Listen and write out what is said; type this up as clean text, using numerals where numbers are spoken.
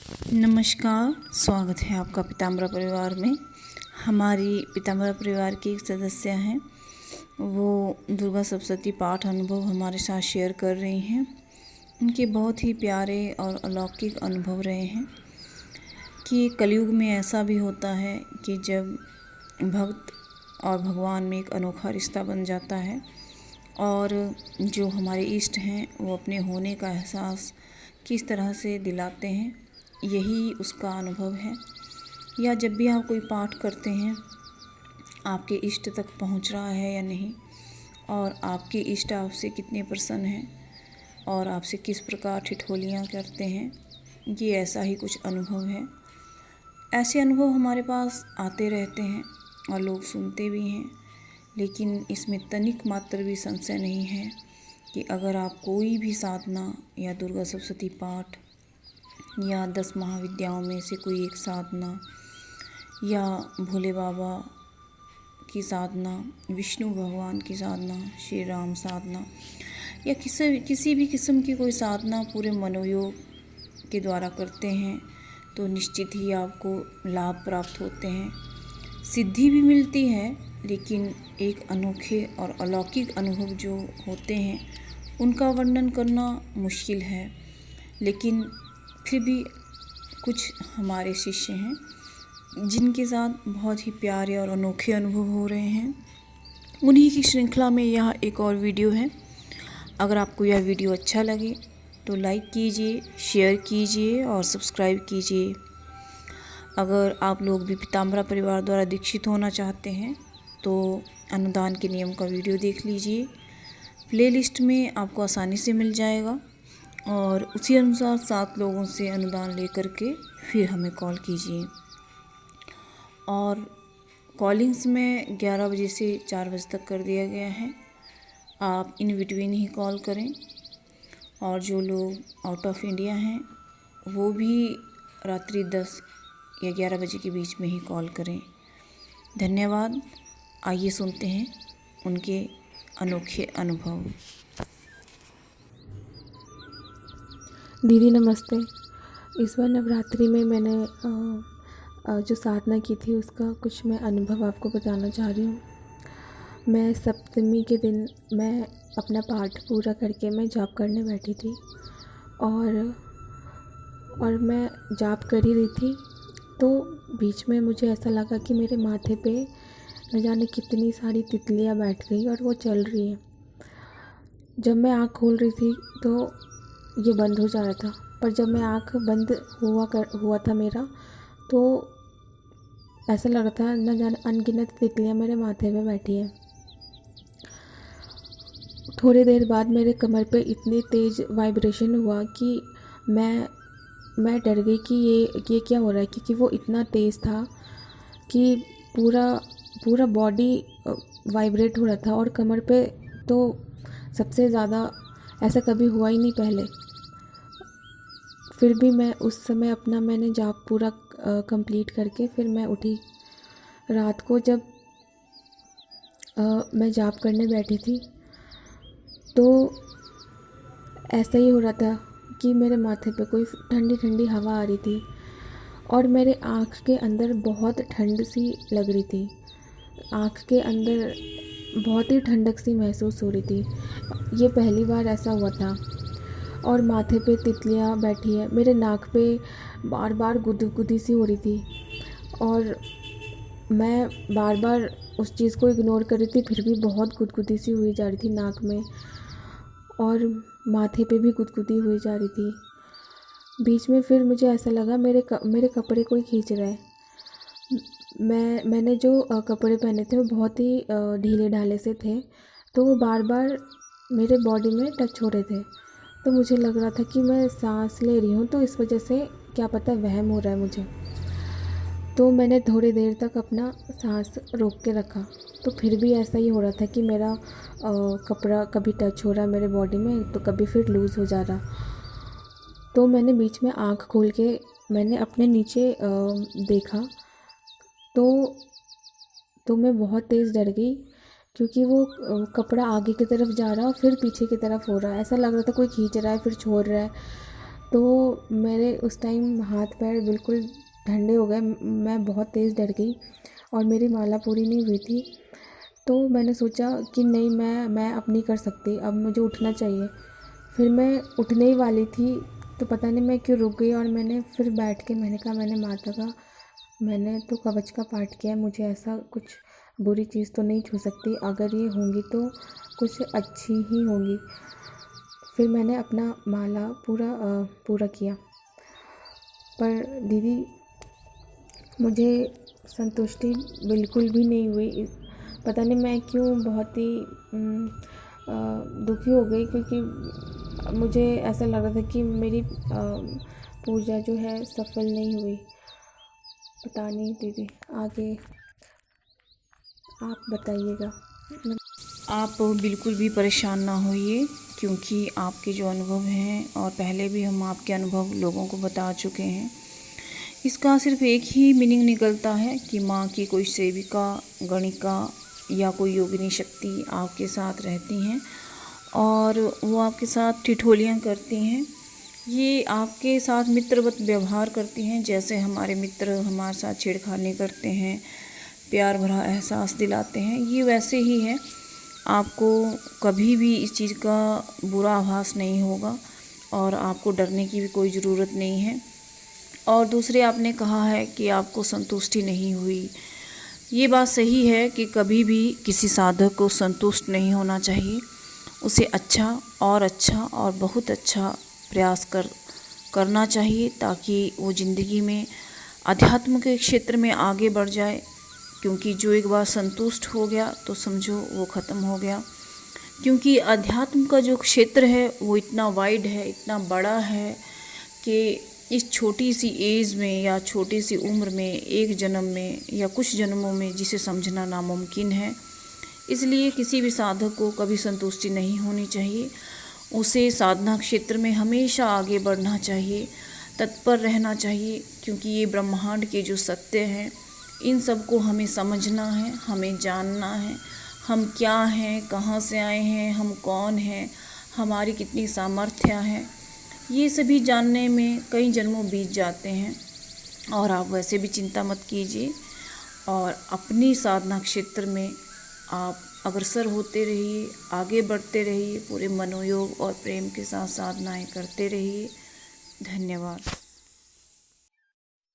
नमस्कार, स्वागत है आपका पीताम्बरा परिवार में। हमारी पीताम्बरा परिवार की एक सदस्य हैं, वो दुर्गा सप्तशती पाठ अनुभव हमारे साथ शेयर कर रही हैं। उनके बहुत ही प्यारे और अलौकिक अनुभव रहे हैं कि कलयुग में ऐसा भी होता है कि जब भक्त और भगवान में एक अनोखा रिश्ता बन जाता है और जो हमारे इष्ट हैं वो अपने होने का एहसास किस तरह से दिलाते हैं, यही उसका अनुभव है। या जब भी आप कोई पाठ करते हैं, आपके इष्ट तक पहुंच रहा है या नहीं, और आपके इष्ट आपसे कितने प्रसन्न हैं और आपसे किस प्रकार ठिठोलियाँ करते हैं, ये ऐसा ही कुछ अनुभव है। ऐसे अनुभव हमारे पास आते रहते हैं और लोग सुनते भी हैं, लेकिन इसमें तनिक मात्र भी संशय नहीं है कि अगर आप कोई भी साधना या दुर्गा सप्तशती पाठ या 10 महाविद्याओं में से कोई एक साधना या भोले बाबा की साधना, विष्णु भगवान की साधना, श्री राम साधना या किसी भी किस्म की कोई साधना पूरे मनोयोग के द्वारा करते हैं, तो निश्चित ही आपको लाभ प्राप्त होते हैं, सिद्धि भी मिलती है। लेकिन एक अनोखे और अलौकिक अनुभव जो होते हैं, उनका वर्णन करना मुश्किल है। लेकिन फिर भी कुछ हमारे शिष्य हैं जिनके साथ बहुत ही प्यारे और अनोखे अनुभव हो रहे हैं। उन्हीं की श्रृंखला में यह एक और वीडियो है। अगर आपको यह वीडियो अच्छा लगे तो लाइक कीजिए, शेयर कीजिए और सब्सक्राइब कीजिए। अगर आप लोग भी पीताम्बरा परिवार द्वारा दीक्षित होना चाहते हैं तो अनुदान के नियम का वीडियो देख लीजिए। प्लेलिस्ट में आपको आसानी से मिल जाएगा और उसी अनुसार 7 लोगों से अनुदान लेकर के फिर हमें कॉल कीजिए। और कॉलिंग्स में 11 बजे से 4 बजे तक कर दिया गया है, आप इन बिटवीन ही कॉल करें। और जो लोग आउट ऑफ इंडिया हैं वो भी रात्रि 10 या 11 बजे के बीच में ही कॉल करें। धन्यवाद। आइए सुनते हैं उनके अनोखे अनुभव। दीदी नमस्ते। इस बार नवरात्रि में मैंने जो साधना की थी उसका कुछ मैं अनुभव आपको बताना चाह रही हूँ। मैं सप्तमी के दिन मैं अपना पाठ पूरा करके मैं जाप करने बैठी थी और मैं जाप कर ही रही थी, तो बीच में मुझे ऐसा लगा कि मेरे माथे पे न जाने कितनी सारी तितलियाँ बैठ गई और वो चल रही हैं। जब मैं आँख खोल रही थी तो ये बंद हो जा रहा था, पर जब मैं आँख बंद हुआ था मेरा, तो ऐसा लग रहा था न जाने अनगिनत तितलियाँ मेरे माथे पे बैठी हैं। थोड़ी देर बाद मेरे कमर पे इतनी तेज़ वाइब्रेशन हुआ कि मैं डर गई कि ये क्या हो रहा है, क्योंकि वो इतना तेज़ था कि पूरा बॉडी वाइब्रेट हो रहा था और कमर पे तो सबसे ज़्यादा ऐसा कभी हुआ ही नहीं पहले। फिर भी मैं उस समय मैंने जाप पूरा कंप्लीट करके फिर मैं उठी। रात को जब मैं जाप करने बैठी थी तो ऐसा ही हो रहा था कि मेरे माथे पे कोई ठंडी ठंडी हवा आ रही थी और मेरे आँख के अंदर बहुत ठंड सी लग रही थी। आँख के अंदर बहुत ही ठंडक सी महसूस हो रही थी। ये पहली बार ऐसा हुआ था। और माथे पे तितलियाँ बैठी है, मेरे नाक पे बार बार गुदगुदी सी हो रही थी और मैं बार बार उस चीज़ को इग्नोर कर रही थी, फिर भी बहुत गुदगुदी सी हुई जा रही थी नाक में और माथे पे भी गुदगुदी हुई जा रही थी। बीच में फिर मुझे ऐसा लगा मेरे कपड़े कोई खींच रहा है। मैंने जो कपड़े पहने थे वो बहुत ही ढीले ढाले से थे, तो वो बार बार मेरे बॉडी में टच हो रहे थे। तो मुझे लग रहा था कि मैं सांस ले रही हूँ, तो इस वजह से क्या पता वहम हो रहा है मुझे। तो मैंने थोड़ी देर तक अपना सांस रोक के रखा, तो फिर भी ऐसा ही हो रहा था कि मेरा कपड़ा कभी टच हो रहा है मेरे बॉडी में, तो कभी फिर लूज़ हो जा रहा। तो मैंने बीच में आँख खोल के मैंने अपने नीचे देखा, तो मैं बहुत तेज़ डर गई, क्योंकि वो कपड़ा आगे की तरफ जा रहा और फिर पीछे की तरफ हो रहा है। ऐसा लग रहा था कोई खींच रहा है फिर छोड़ रहा है। तो मेरे उस टाइम हाथ पैर बिल्कुल ठंडे हो गए, मैं बहुत तेज़ डर गई और मेरी माला पूरी नहीं हुई थी। तो मैंने सोचा कि नहीं, मैं अब नहीं कर सकती, अब मुझे उठना चाहिए। फिर मैं उठने ही वाली थी तो पता नहीं मैं क्यों रुक गई और मैंने फिर बैठ के मैंने कहा, मैंने माता का, मैंने तो कवच का पाठ किया है, मुझे ऐसा कुछ बुरी चीज़ तो नहीं छू सकती, अगर ये होंगी तो कुछ अच्छी ही होंगी। फिर मैंने अपना माला पूरा किया। पर दीदी, मुझे संतुष्टि बिल्कुल भी नहीं हुई। पता नहीं मैं क्यों बहुत ही दुखी हो गई, क्योंकि मुझे ऐसा लग रहा था कि मेरी पूजा जो है सफल नहीं हुई। पता नहीं दीदी, आगे आप बताइएगा। आप बिल्कुल भी परेशान ना होइए, क्योंकि आपके जो अनुभव हैं और पहले भी हम आपके अनुभव लोगों को बता चुके हैं। इसका सिर्फ एक ही मीनिंग निकलता है कि माँ की कोई सेविका, गणिका या कोई योगिनी शक्ति आपके साथ रहती हैं और वो आपके साथ ठिठोलियाँ करती हैं। ये आपके साथ मित्रवत व्यवहार करती हैं, जैसे हमारे मित्र हमारे साथ छेड़खानी करते हैं, प्यार भरा एहसास दिलाते हैं, ये वैसे ही है। आपको कभी भी इस चीज़ का बुरा आभास नहीं होगा और आपको डरने की भी कोई ज़रूरत नहीं है। और दूसरे, आपने कहा है कि आपको संतुष्टि नहीं हुई। ये बात सही है कि कभी भी किसी साधक को संतुष्ट नहीं होना चाहिए। उसे अच्छा और बहुत अच्छा प्रयास करना चाहिए, ताकि वो ज़िंदगी में अध्यात्म के क्षेत्र में आगे बढ़ जाए। क्योंकि जो एक बार संतुष्ट हो गया तो समझो वो ख़त्म हो गया। क्योंकि अध्यात्म का जो क्षेत्र है वो इतना वाइड है, इतना बड़ा है कि इस छोटी सी एज में या छोटी सी उम्र में, एक जन्म में या कुछ जन्मों में जिसे समझना नामुमकिन है। इसलिए किसी भी साधक को कभी संतुष्टि नहीं होनी चाहिए। उसे साधना क्षेत्र में हमेशा आगे बढ़ना चाहिए, तत्पर रहना चाहिए, क्योंकि ये ब्रह्मांड के जो सत्य हैं इन सब को हमें समझना है, हमें जानना है। हम क्या हैं, कहाँ से आए हैं, हम कौन हैं, हमारी कितनी सामर्थ्य है, ये सभी जानने में कई जन्मों बीत जाते हैं। और आप वैसे भी चिंता मत कीजिए और अपनी साधना क्षेत्र में आप अग्रसर होते रहिए, आगे बढ़ते रहिए, पूरे मनोयोग और प्रेम के साथ साधनाएं करते रहिए। धन्यवाद।